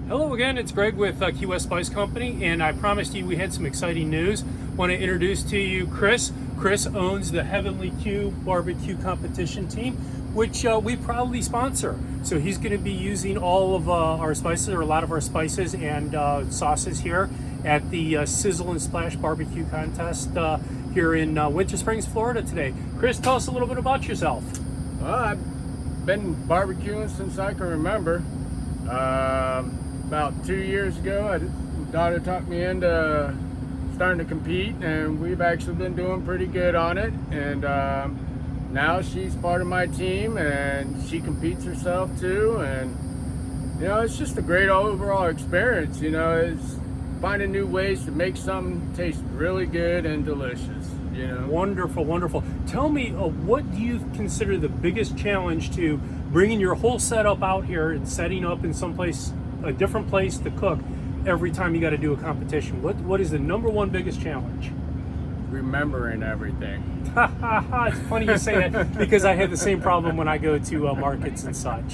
Hello again, it's Greg with Key West Spice Company, and I promised you we had some exciting news. Want to introduce to you Chris. Chris owns the Heavenly Q barbecue competition team, which we proudly sponsor. So he's going to be using all of our spices, or a lot of our spices and sauces here at the Sizzle and Splash barbecue contest here in Winter Springs, Florida today. Chris, tell us a little bit about yourself. Well, I've been barbecuing since I can remember. About 2 years ago, my daughter talked me into starting to compete, and we've actually been doing pretty good on it. And now she's part of my team, and she competes herself too. And it's just a great overall experience. It's finding new ways to make something taste really good and delicious. Wonderful, wonderful. Tell me, what do you consider the biggest challenge to bringing your whole setup out here and setting up in a different place to cook every time you got to do a competition? What is the number one biggest challenge? Remembering everything. It's funny you say that because I have the same problem when I go to markets and such.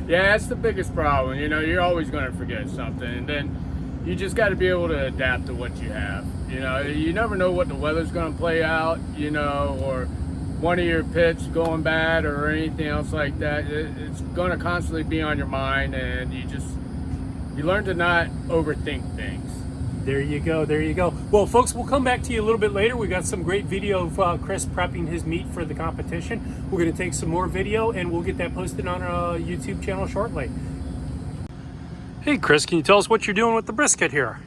Yeah, that's the biggest problem. You're always going to forget something, and then you just got to be able to adapt to what you have. You never know what the weather's going to play out, or one of your pits going bad or anything else like that. It's going to constantly be on your mind, and you learn to not overthink things. There you go, there you go. Well, folks, we'll come back to you a little bit later. We got some great video of Chris prepping his meat for the competition. We're going to take some more video, and we'll get that posted on our YouTube channel shortly. Hey, Chris, can you tell us what you're doing with the brisket here?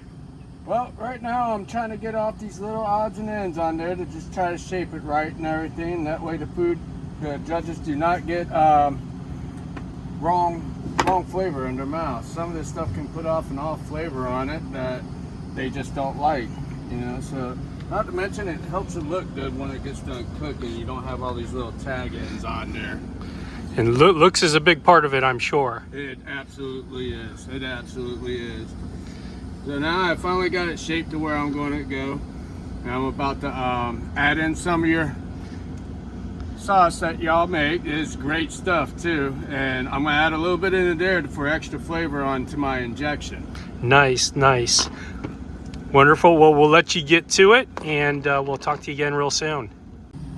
Well, right now I'm trying to get off these little odds and ends on there to just try to shape it right and everything. That way the judges do not get wrong flavor in their mouth. Some of this stuff can put off an off flavor on it that they just don't like, so not to mention it helps it look good when it gets done cooking. You don't have all these little tag ends on there. And looks is a big part of it, I'm sure. It absolutely is. It absolutely is. So now I finally got it shaped to where I'm going to go. And I'm about to add in some of your sauce that y'all make. It's great stuff too. And I'm going to add a little bit in there for extra flavor onto my injection. Nice, nice. Wonderful. Well, we'll let you get to it, and we'll talk to you again real soon.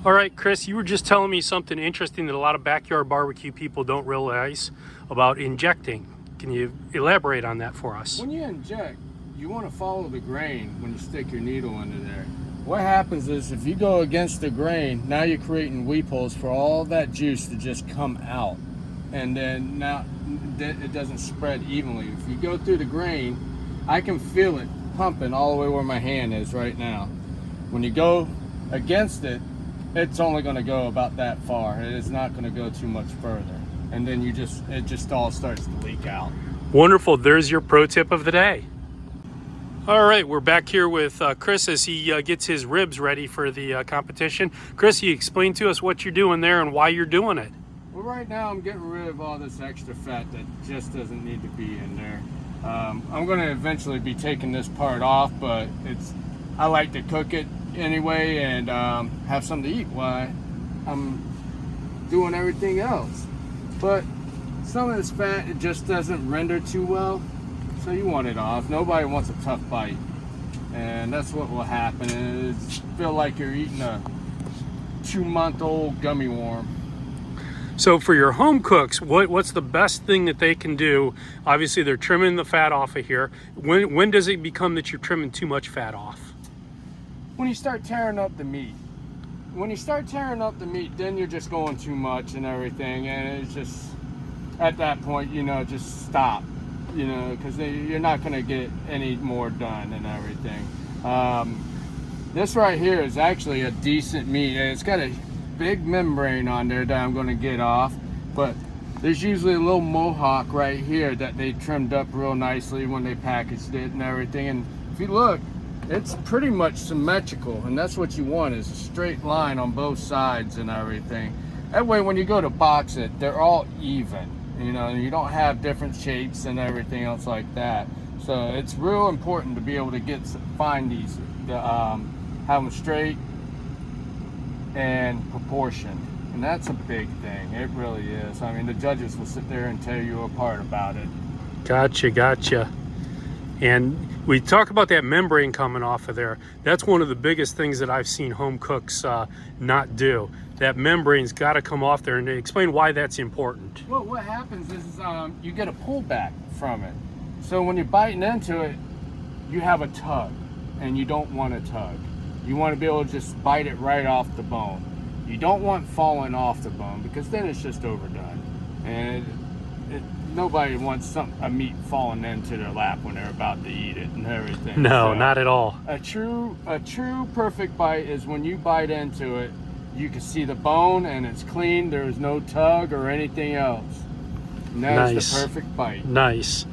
All right, Chris, you were just telling me something interesting that a lot of backyard barbecue people don't realize about injecting. Can you elaborate on that for us? When you inject, you want to follow the grain when you stick your needle into there. What happens is if you go against the grain, now you're creating weep holes for all that juice to just come out. And then now it doesn't spread evenly. If you go through the grain, I can feel it pumping all the way where my hand is right now. When you go against it, it's only going to go about that far. It is not going to go too much further. And then it just all starts to leak out. Wonderful. There's your pro tip of the day. All right, we're back here with Chris as he gets his ribs ready for the competition. Chris, you explain to us what you're doing there and why you're doing it. Well, right now I'm getting rid of all this extra fat that just doesn't need to be in there. I'm going to eventually be taking this part off, but I like to cook it anyway and have something to eat while I'm doing everything else. But some of this fat, it just doesn't render too well, so you want it off. Nobody wants a tough bite, and that's what will happen. Is feel like you're eating a 2-month-old gummy worm. So for your home cooks, what's the best thing that they can do? Obviously, they're trimming the fat off of here. When does it become that you're trimming too much fat off? When you start tearing up the meat. When you start tearing up the meat, then you're just going too much and everything, and it's just, at that point, just stop, because you're not going to get any more done and everything. This right here is actually a decent meat, and it's got a big membrane on there that I'm going to get off, but there's usually a little mohawk right here that they trimmed up real nicely when they packaged it and everything. And if you look, it's pretty much symmetrical, and that's what you want, is a straight line on both sides and everything. That way when you go to box it, they're all even, you don't have different shapes and everything else like that. So it's real important to be able to find these, have them straight and proportioned, and that's a big thing. It really is. I mean, the judges will sit there and tear you apart about it. Gotcha. And we talk about that membrane coming off of there. That's one of the biggest things that I've seen home cooks not do. That membrane's got to come off there, and explain why that's important. Well, what happens is you get a pullback from it. So when you're biting into it, you have a tug, and you don't want a tug. You want to be able to just bite it right off the bone. You don't want falling off the bone, because then it's just overdone. And nobody wants a meat falling into their lap when they're about to eat it and everything. No, so, not at all. A true perfect bite is when you bite into it, you can see the bone and it's clean. There's no tug or anything else. And that's Nice. the perfect bite. Nice.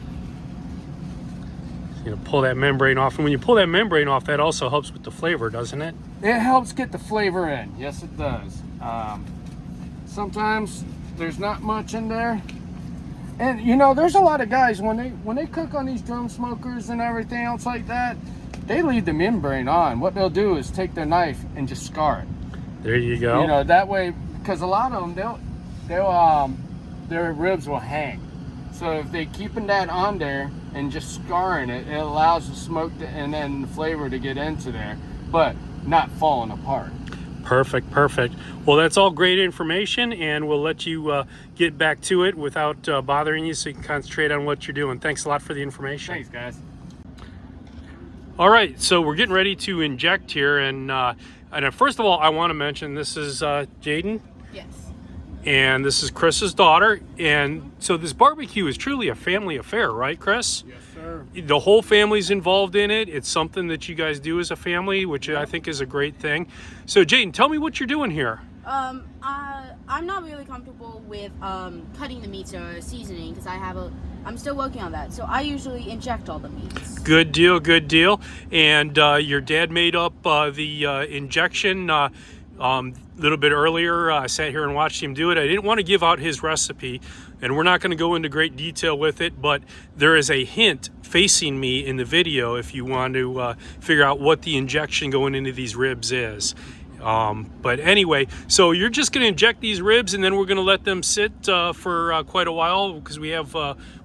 You know, pull that membrane off, and when you pull that membrane off, that also helps with the flavor, doesn't it? It helps get the flavor in. Yes, it does. Sometimes there's not much in there. And you know, there's a lot of guys when they cook on these drum smokers and everything else like that, they leave the membrane on. What they'll do is take their knife and just scar it. There you go. You know, that way, because a lot of them their ribs will hang. So if they keeping that on there and just scarring it, it allows the smoke and then the flavor to get into there, but not falling apart. Perfect. Well, that's all great information, and we'll let you get back to it without bothering you, so you can concentrate on what you're doing. Thanks a lot for the information. Thanks, guys. All right, so we're getting ready to inject here, and first of all, I want to mention this is Jaden. Yes. And this is Chris's daughter, and so this barbecue is truly a family affair, right, Chris? Yes, sir. The whole family's involved in it. It's something that you guys do as a family, which I think is a great thing. So, Jaden, tell me what you're doing here. I'm not really comfortable with cutting the meats or seasoning because I'm still working on that. So I usually inject all the meats. Good deal. And your dad made up the injection little bit earlier. I sat here and watched him do it. I didn't want to give out his recipe, and we're not going to go into great detail with it, but there is a hint facing me in the video if you want to figure out what the injection going into these ribs is. But anyway, so you're just going to inject these ribs, and then we're going to let them sit for quite a while, because we have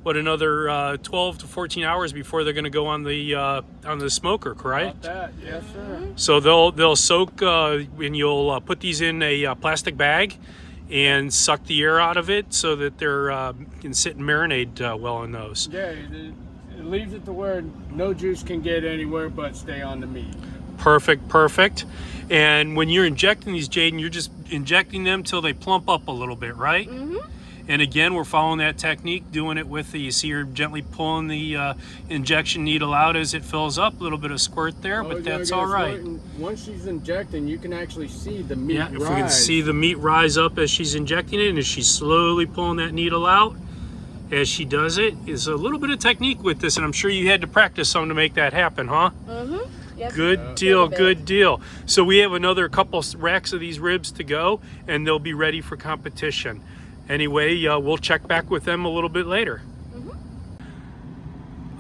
another 12 to 14 hours before they're going to go on the smoker, correct? About that, yes, sir. So they'll soak, and you'll put these in a plastic bag and suck the air out of it so that they're can sit and marinate well in those. Yeah, it leaves it to where no juice can get anywhere but stay on the meat. Perfect. And when you're injecting these, Jaden, you're just injecting them till they plump up a little bit, right? Mm-hmm. And again, we're following that technique, doing it with you see her gently pulling the injection needle out as it fills up. A little bit of squirt there, but that's all right. Once she's injecting, you can actually see the meat rise. If we can see the meat rise up as she's injecting it, and as she's slowly pulling that needle out, as she does it, is a little bit of technique with this, and I'm sure you had to practice some to make that happen, huh? Mm-hmm. Yep. Good deal. So we have another couple racks of these ribs to go, and they'll be ready for competition. Anyway, we'll check back with them a little bit later.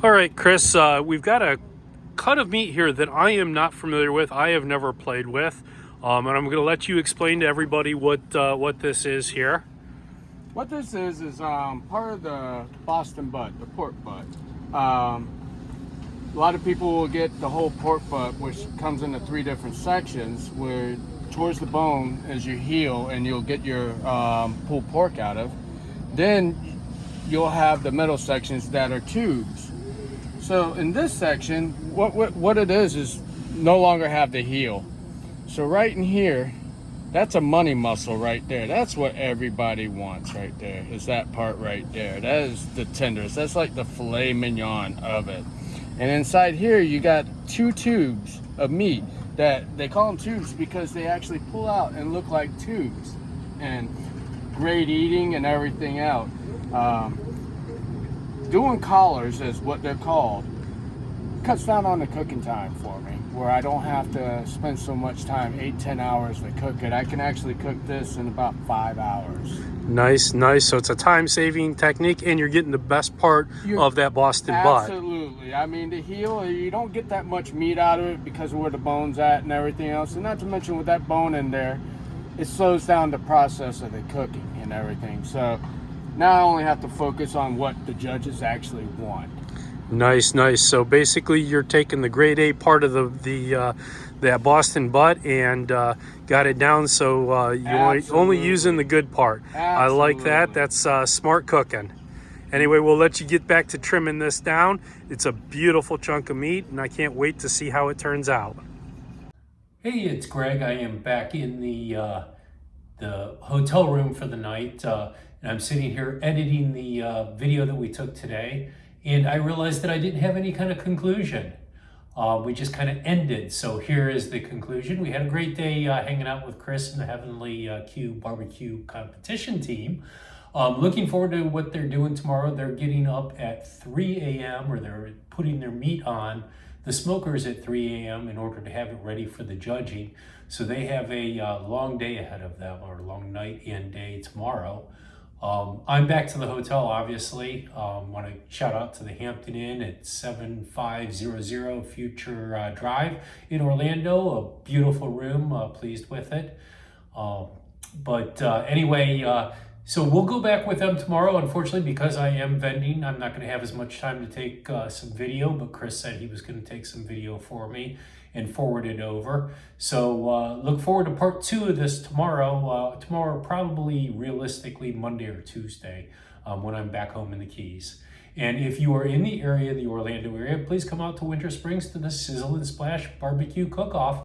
All right, Chris, we've got a cut of meat here that I am not familiar with. I have never played with, and I'm going to let you explain to everybody what this is here. What this is part of the Boston butt, the pork butt. A lot of people will get the whole pork butt, which comes into 3 different sections, where towards the bone is your heel, and you'll get your pulled pork out of. Then you'll have the middle sections that are tubes. So in this section, what it is no longer have the heel. So right in here, that's a money muscle right there. That's what everybody wants right there, is that part right there. That is the tenders. That's like the filet mignon of it. And inside here, you got 2 tubes of meat that they call them tubes because they actually pull out and look like tubes. And great eating and everything else. Doing collars is what they're called. Cuts down on the cooking time for me, where I don't have to spend so much time, 8-10 hours to cook it. I can actually cook this in about 5 hours. Nice. So it's a time-saving technique, and you're getting the best part of that Boston butt. Absolutely. I mean, the heel, you don't get that much meat out of it because of where the bone's at and everything else. And not to mention with that bone in there, it slows down the process of the cooking and everything. So Now I only have to focus on what the judges actually want. Nice, nice. So basically, you're taking the grade A part of that Boston butt and got it down. So you're only using the good part. I like that. That's smart cooking. Anyway, we'll let you get back to trimming this down. It's a beautiful chunk of meat, and I can't wait to see how it turns out. Hey, it's Greg. I am back in the hotel room for the night, and I'm sitting here editing the video that we took today, and I realized that I didn't have any kind of conclusion. We just kind of ended. So here is the conclusion. We had a great day hanging out with Chris and the Heavenly Q barbecue competition team. Looking forward to what they're doing tomorrow. They're getting up at 3 a.m. or they're putting their meat on the smokers at 3 a.m. in order to have it ready for the judging. So they have a long day ahead of them, or a long night and day tomorrow. I'm back to the hotel, obviously. Want to shout out to the Hampton Inn at 7500 Future Drive in Orlando. A beautiful room, pleased with it. Anyway, so we'll go back with them tomorrow. Unfortunately, because I am vending, I'm not going to have as much time to take some video, but Chris said he was going to take some video for me and forward it over. So look forward to part 2 of this tomorrow. Tomorrow, probably realistically Monday or Tuesday, when I'm back home in the Keys. And if you are in the area, the Orlando area, please come out to Winter Springs to the Sizzle and Splash Barbecue Cook-Off.